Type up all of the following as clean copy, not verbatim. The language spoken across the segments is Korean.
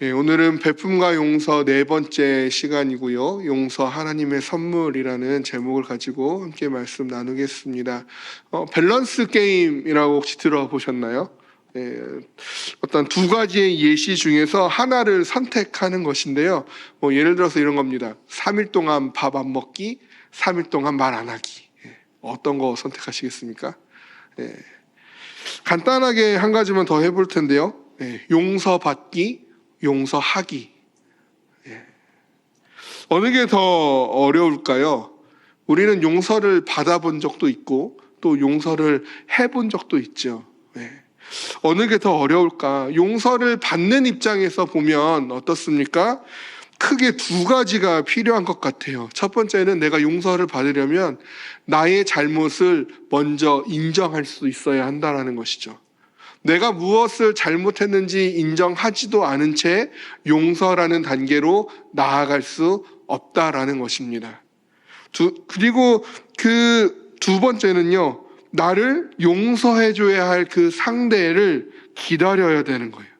오늘은 베품과 용서 네 번째 시간이고요. 용서 하나님의 선물이라는 제목을 가지고 함께 말씀 나누겠습니다. 밸런스 게임이라고 혹시 들어보셨나요? 어떤 두 가지의 예시 중에서 하나를 선택하는 것인데요. 예를 들어서 이런 겁니다. 3일 동안 밥 안 먹기, 3일 동안 말 안 하기. 어떤 거 선택하시겠습니까? 간단하게 한 가지만 더 해볼 텐데요. 용서받기, 용서하기. 어느 게 더 어려울까요? 우리는 용서를 받아본 적도 있고 또 용서를 해본 적도 있죠. 어느 게 더 어려울까? 용서를 받는 입장에서 보면 어떻습니까? 크게 두 가지가 필요한 것 같아요. 첫 번째는 내가 용서를 받으려면 나의 잘못을 먼저 인정할 수 있어야 한다는 것이죠. 내가 무엇을 잘못했는지 인정하지도 않은 채 용서라는 단계로 나아갈 수 없다라는 것입니다. 그리고 그 두 번째는요, 나를 용서해줘야 할 그 상대를 기다려야 되는 거예요.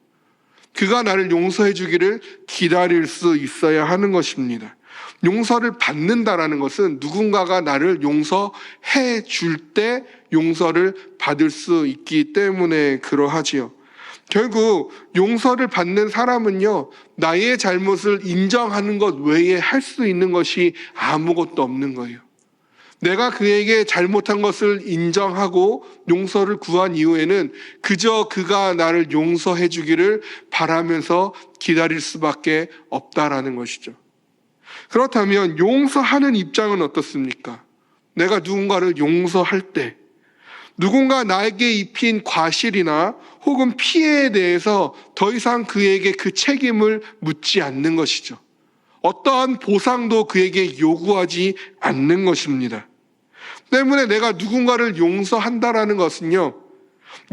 그가 나를 용서해 주기를 기다릴 수 있어야 하는 것입니다. 용서를 받는다라는 것은 누군가가 나를 용서해 줄 때 용서를 받을 수 있기 때문에 그러하지요. 결국 용서를 받는 사람은요, 나의 잘못을 인정하는 것 외에 할 수 있는 것이 아무것도 없는 거예요. 내가 그에게 잘못한 것을 인정하고 용서를 구한 이후에는 그저 그가 나를 용서해 주기를 바라면서 기다릴 수밖에 없다라는 것이죠. 그렇다면 용서하는 입장은 어떻습니까? 내가 누군가를 용서할 때 누군가 나에게 입힌 과실이나 혹은 피해에 대해서 더 이상 그에게 그 책임을 묻지 않는 것이죠. 어떠한 보상도 그에게 요구하지 않는 것입니다. 때문에 내가 누군가를 용서한다라는 것은요,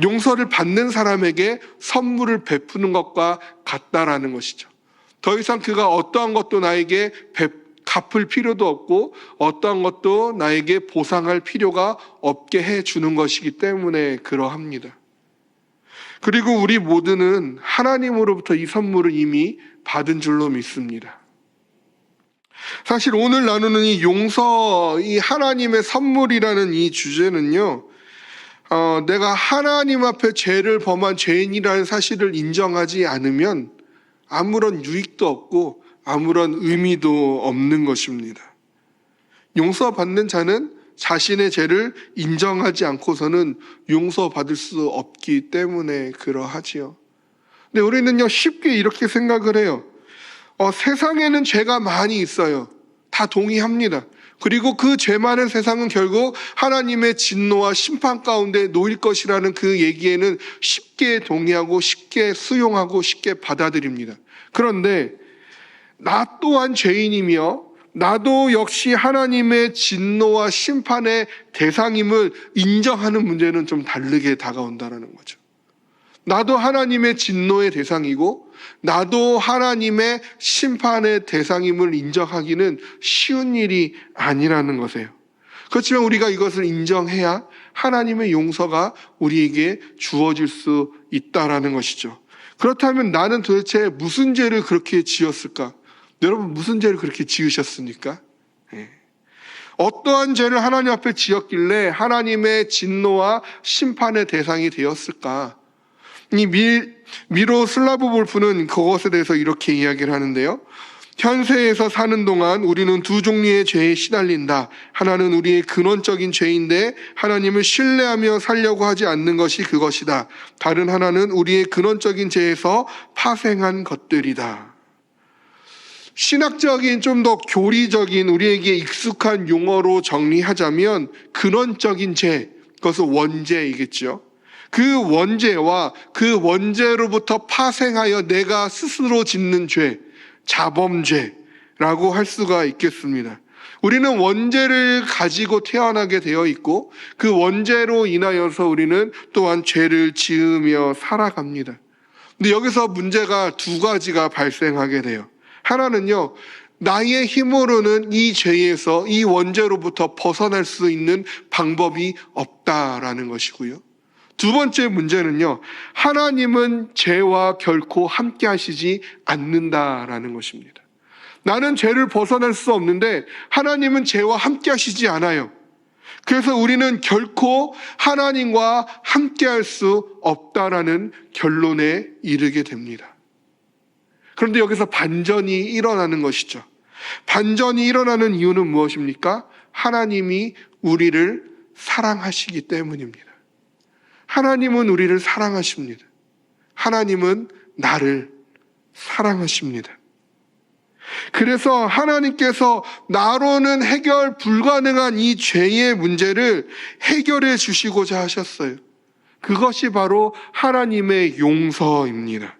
용서를 받는 사람에게 선물을 베푸는 것과 같다라는 것이죠. 더 이상 그가 어떠한 것도 나에게 갚을 필요도 없고 어떠한 것도 나에게 보상할 필요가 없게 해주는 것이기 때문에 그러합니다. 그리고 우리 모두는 하나님으로부터 이 선물을 이미 받은 줄로 믿습니다. 사실 오늘 나누는 이 용서, 이 하나님의 선물이라는 이 주제는요, 내가 하나님 앞에 죄를 범한 죄인이라는 사실을 인정하지 않으면 아무런 유익도 없고 아무런 의미도 없는 것입니다. 용서받는 자는 자신의 죄를 인정하지 않고서는 용서받을 수 없기 때문에 그러하지요. 근데 우리는요, 쉽게 이렇게 생각을 해요. 세상에는 죄가 많이 있어요. 다 동의합니다. 그리고 그 죄 많은 세상은 결국 하나님의 진노와 심판 가운데 놓일 것이라는 그 얘기에는 쉽게 동의하고 쉽게 수용하고 쉽게 받아들입니다. 그런데 나 또한 죄인이며 나도 역시 하나님의 진노와 심판의 대상임을 인정하는 문제는 좀 다르게 다가온다는 거죠. 나도 하나님의 진노의 대상이고 나도 하나님의 심판의 대상임을 인정하기는 쉬운 일이 아니라는 것이에요. 그렇지만 우리가 이것을 인정해야 하나님의 용서가 우리에게 주어질 수 있다라는 것이죠. 그렇다면 나는 도대체 무슨 죄를 그렇게 지었을까? 여러분, 무슨 죄를 그렇게 지으셨습니까? 어떠한 죄를 하나님 앞에 지었길래 하나님의 진노와 심판의 대상이 되었을까? 이 미로슬라브 볼프는 그것에 대해서 이렇게 이야기를 하는데요. 현세에서 사는 동안 우리는 두 종류의 죄에 시달린다. 하나는 우리의 근원적인 죄인데 하나님을 신뢰하며 살려고 하지 않는 것이 그것이다. 다른 하나는 우리의 근원적인 죄에서 파생한 것들이다. 신학적인 좀 더 교리적인 우리에게 익숙한 용어로 정리하자면 근원적인 죄, 그것은 원죄이겠죠. 그 원죄와 그 원죄로부터 파생하여 내가 스스로 짓는 죄, 자범죄라고 할 수가 있겠습니다. 우리는 원죄를 가지고 태어나게 되어 있고 그 원죄로 인하여서 우리는 또한 죄를 지으며 살아갑니다. 근데 여기서 문제가 두 가지가 발생하게 돼요. 하나는요, 나의 힘으로는 이 죄에서, 이 원죄로부터 벗어날 수 있는 방법이 없다라는 것이고요. 두 번째 문제는요, 하나님은 죄와 결코 함께 하시지 않는다라는 것입니다. 나는 죄를 벗어날 수 없는데 하나님은 죄와 함께 하시지 않아요. 그래서 우리는 결코 하나님과 함께 할 수 없다라는 결론에 이르게 됩니다. 그런데 여기서 반전이 일어나는 것이죠. 반전이 일어나는 이유는 무엇입니까? 하나님이 우리를 사랑하시기 때문입니다. 하나님은 우리를 사랑하십니다. 하나님은 나를 사랑하십니다. 그래서 하나님께서 나로는 해결 불가능한 이 죄의 문제를 해결해 주시고자 하셨어요. 그것이 바로 하나님의 용서입니다.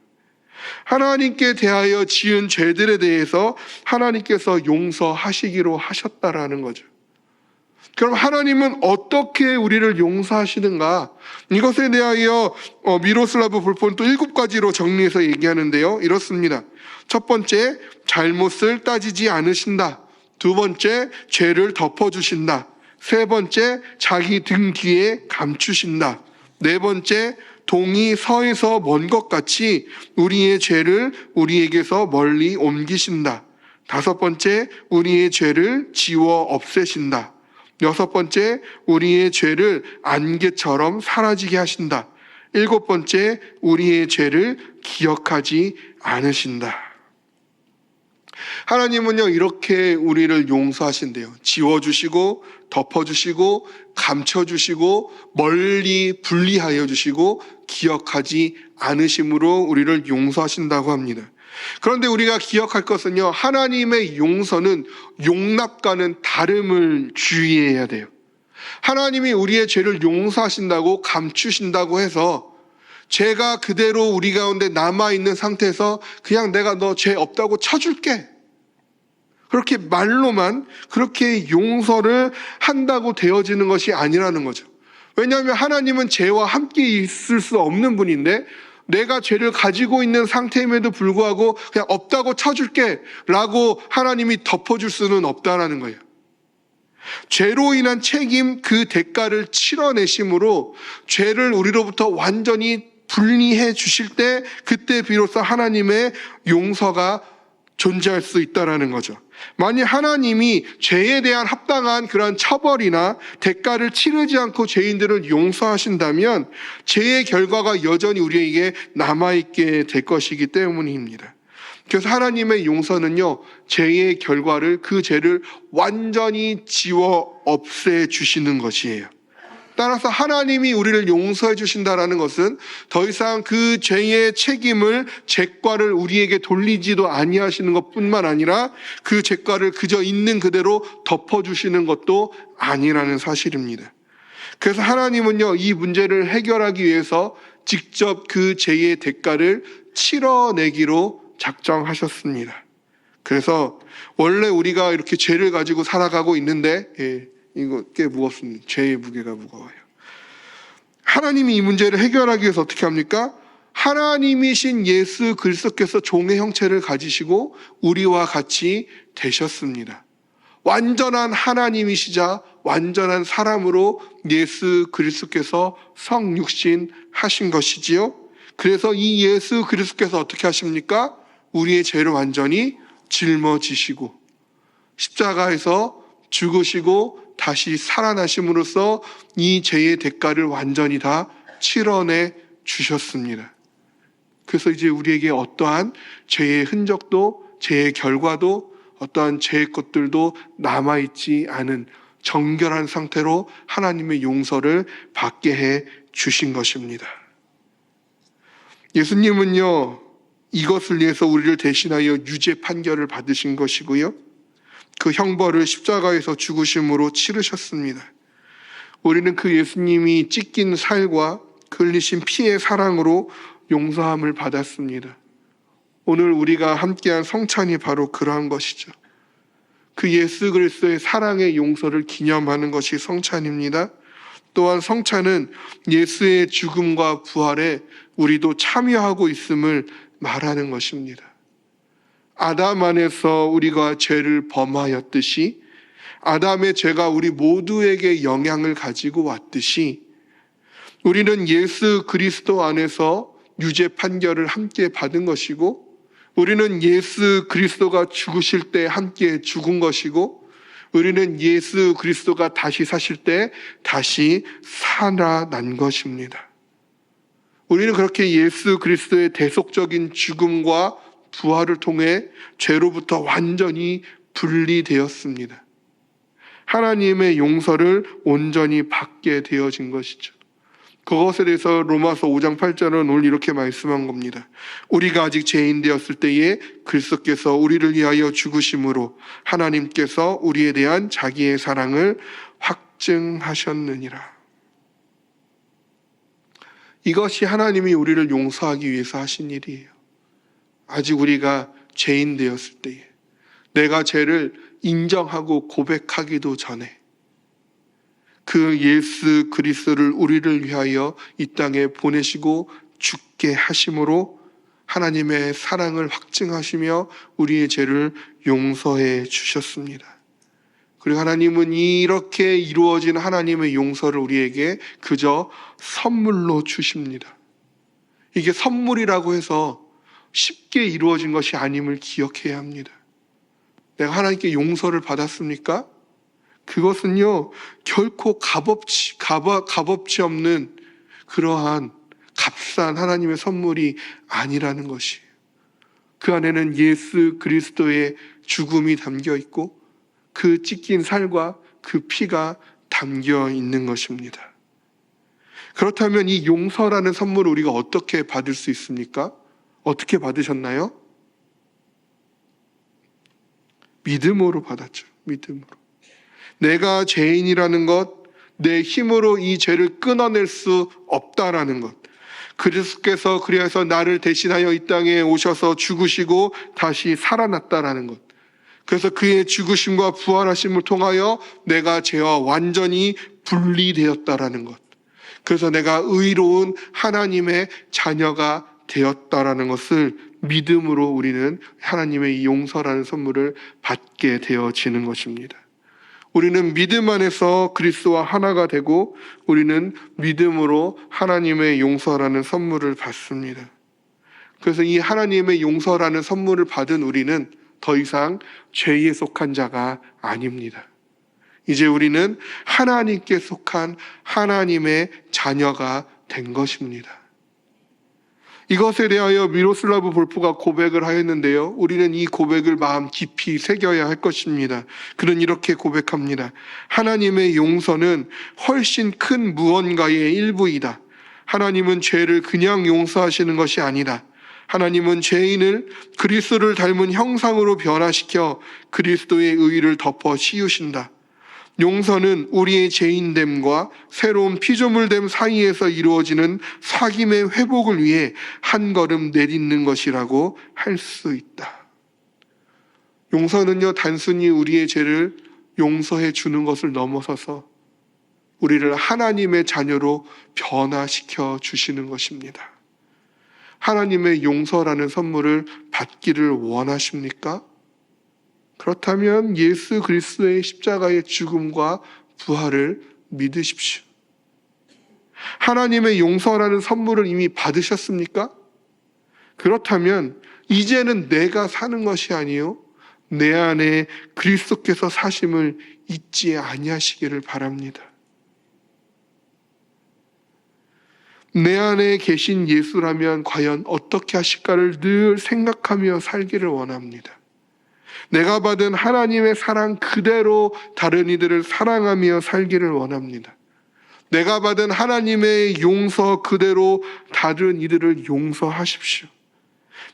하나님께 대하여 지은 죄들에 대해서 하나님께서 용서하시기로 하셨다라는 거죠. 그럼 하나님은 어떻게 우리를 용서하시는가? 이것에 대하여 미로슬라브 볼폰 또 7가지로 정리해서 얘기하는데요. 이렇습니다. 첫 번째, 잘못을 따지지 않으신다. 두 번째, 죄를 덮어주신다. 세 번째, 자기 등 뒤에 감추신다. 네 번째, 동이 서에서 먼 것 같이 우리의 죄를 우리에게서 멀리 옮기신다. 다섯 번째, 우리의 죄를 지워 없애신다. 여섯 번째, 우리의 죄를 안개처럼 사라지게 하신다. 일곱 번째, 우리의 죄를 기억하지 않으신다. 하나님은요, 이렇게 우리를 용서하신대요. 지워주시고, 덮어주시고, 감춰주시고, 멀리 분리하여 주시고, 기억하지 않으심으로 우리를 용서하신다고 합니다. 그런데 우리가 기억할 것은요, 하나님의 용서는 용납과는 다름을 주의해야 돼요. 하나님이 우리의 죄를 용서하신다고 감추신다고 해서 죄가 그대로 우리 가운데 남아있는 상태에서 그냥 내가 너 죄 없다고 쳐줄게, 그렇게 말로만 그렇게 용서를 한다고 되어지는 것이 아니라는 거죠. 왜냐하면 하나님은 죄와 함께 있을 수 없는 분인데 내가 죄를 가지고 있는 상태임에도 불구하고 그냥 없다고 쳐줄게 라고 하나님이 덮어줄 수는 없다라는 거예요. 죄로 인한 책임, 그 대가를 치러내심으로 죄를 우리로부터 완전히 분리해 주실 때, 그때 비로소 하나님의 용서가 존재할 수 있다라는 거죠. 만약 하나님이 죄에 대한 합당한 그런 처벌이나 대가를 치르지 않고 죄인들을 용서하신다면 죄의 결과가 여전히 우리에게 남아있게 될 것이기 때문입니다. 그래서 하나님의 용서는요, 죄의 결과를, 그 죄를 완전히 지워 없애 주시는 것이에요. 따라서 하나님이 우리를 용서해 주신다는 것은 더 이상 그 죄의 책임을, 죄과를 우리에게 돌리지도 아니하시는 것뿐만 아니라 그 죄과를 그저 있는 그대로 덮어주시는 것도 아니라는 사실입니다. 그래서 하나님은요, 이 문제를 해결하기 위해서 직접 그 죄의 대가를 치러내기로 작정하셨습니다. 그래서 원래 우리가 이렇게 죄를 가지고 살아가고 있는데, 이거 꽤 무겁습니다. 죄의 무게가 무거워요. 하나님이 이 문제를 해결하기 위해서 어떻게 합니까? 하나님이신 예수 그리스도께서 종의 형체를 가지시고 우리와 같이 되셨습니다. 완전한 하나님이시자 완전한 사람으로 예수 그리스도께서 성육신 하신 것이지요. 그래서 이 예수 그리스도께서 어떻게 하십니까? 우리의 죄를 완전히 짊어지시고 십자가에서 죽으시고 다시 살아나심으로써 이 죄의 대가를 완전히 다 치러내 주셨습니다. 그래서 이제 우리에게 어떠한 죄의 흔적도, 죄의 결과도, 어떠한 죄의 것들도 남아있지 않은 정결한 상태로 하나님의 용서를 받게 해 주신 것입니다. 예수님은요, 이것을 위해서 우리를 대신하여 유죄 판결을 받으신 것이고요, 그 형벌을 십자가에서 죽으심으로 치르셨습니다. 우리는 그 예수님이 찢긴 살과 흘리신 피의 사랑으로 용서함을 받았습니다. 오늘 우리가 함께한 성찬이 바로 그러한 것이죠. 그 예수 그리스도의 사랑의 용서를 기념하는 것이 성찬입니다. 또한 성찬은 예수의 죽음과 부활에 우리도 참여하고 있음을 말하는 것입니다. 아담 안에서 우리가 죄를 범하였듯이 아담의 죄가 우리 모두에게 영향을 가지고 왔듯이 우리는 예수 그리스도 안에서 유죄 판결을 함께 받은 것이고, 우리는 예수 그리스도가 죽으실 때 함께 죽은 것이고, 우리는 예수 그리스도가 다시 사실 때 다시 살아난 것입니다. 우리는 그렇게 예수 그리스도의 대속적인 죽음과 부활을 통해 죄로부터 완전히 분리되었습니다. 하나님의 용서를 온전히 받게 되어진 것이죠. 그것에 대해서 로마서 5장 8절은 오늘 이렇게 말씀한 겁니다. 우리가 아직 죄인 되었을 때에 그리스도께서 우리를 위하여 죽으심으로 하나님께서 우리에 대한 자기의 사랑을 확증하셨느니라. 이것이 하나님이 우리를 용서하기 위해서 하신 일이에요. 아직 우리가 죄인 되었을 때에, 내가 죄를 인정하고 고백하기도 전에 그 예수 그리스도를 우리를 위하여 이 땅에 보내시고 죽게 하심으로 하나님의 사랑을 확증하시며 우리의 죄를 용서해 주셨습니다. 그리고 하나님은 이렇게 이루어진 하나님의 용서를 우리에게 그저 선물로 주십니다. 이게 선물이라고 해서 쉽게 이루어진 것이 아님을 기억해야 합니다. 내가 하나님께 용서를 받았습니까? 그것은요, 결코 값없이 없는 그러한 값싼 하나님의 선물이 아니라는 것이에요. 그 안에는 예수 그리스도의 죽음이 담겨 있고 그 찢긴 살과 그 피가 담겨 있는 것입니다. 그렇다면 이 용서라는 선물을 우리가 어떻게 받을 수 있습니까? 어떻게 받으셨나요? 믿음으로 받았죠. 믿음으로. 내가 죄인이라는 것, 내 힘으로 이 죄를 끊어낼 수 없다라는 것, 그리스도께서 그리하여서 나를 대신하여 이 땅에 오셔서 죽으시고 다시 살아났다라는 것, 그래서 그의 죽으심과 부활하심을 통하여 내가 죄와 완전히 분리되었다라는 것, 그래서 내가 의로운 하나님의 자녀가 되었다라는 것을 믿음으로 우리는 하나님의 용서라는 선물을 받게 되어지는 것입니다. 우리는 믿음 안에서 그리스도와 하나가 되고 우리는 믿음으로 하나님의 용서라는 선물을 받습니다. 그래서 이 하나님의 용서라는 선물을 받은 우리는 더 이상 죄에 속한 자가 아닙니다. 이제 우리는 하나님께 속한 하나님의 자녀가 된 것입니다. 이것에 대하여 미로슬라브 볼프가 고백을 하였는데요, 우리는 이 고백을 마음 깊이 새겨야 할 것입니다. 그는 이렇게 고백합니다. 하나님의 용서는 훨씬 큰 무언가의 일부이다. 하나님은 죄를 그냥 용서하시는 것이 아니다. 하나님은 죄인을 그리스도를 닮은 형상으로 변화시켜 그리스도의 의의를 덮어 씌우신다. 용서는 우리의 죄인됨과 새로운 피조물됨 사이에서 이루어지는 사귐의 회복을 위해 한 걸음 내딛는 것이라고 할 수 있다. 용서는요, 단순히 우리의 죄를 용서해 주는 것을 넘어서서 우리를 하나님의 자녀로 변화시켜 주시는 것입니다. 하나님의 용서라는 선물을 받기를 원하십니까? 그렇다면 예수 그리스도의 십자가의 죽음과 부활을 믿으십시오. 하나님의 용서라는 선물을 이미 받으셨습니까? 그렇다면 이제는 내가 사는 것이 아니요, 내 안에 그리스도께서 사심을 잊지 아니하시기를 바랍니다. 내 안에 계신 예수라면 과연 어떻게 하실까를 늘 생각하며 살기를 원합니다. 내가 받은 하나님의 사랑 그대로 다른 이들을 사랑하며 살기를 원합니다. 내가 받은 하나님의 용서 그대로 다른 이들을 용서하십시오.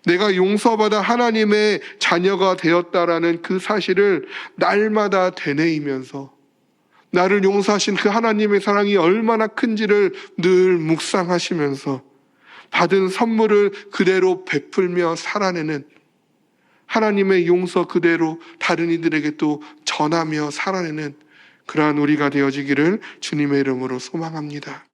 내가 용서받아 하나님의 자녀가 되었다라는 그 사실을 날마다 되뇌이면서 나를 용서하신 그 하나님의 사랑이 얼마나 큰지를 늘 묵상하시면서 받은 선물을 그대로 베풀며 살아내는, 하나님의 용서 그대로 다른 이들에게 또 전하며 살아내는 그러한 우리가 되어지기를 주님의 이름으로 소망합니다.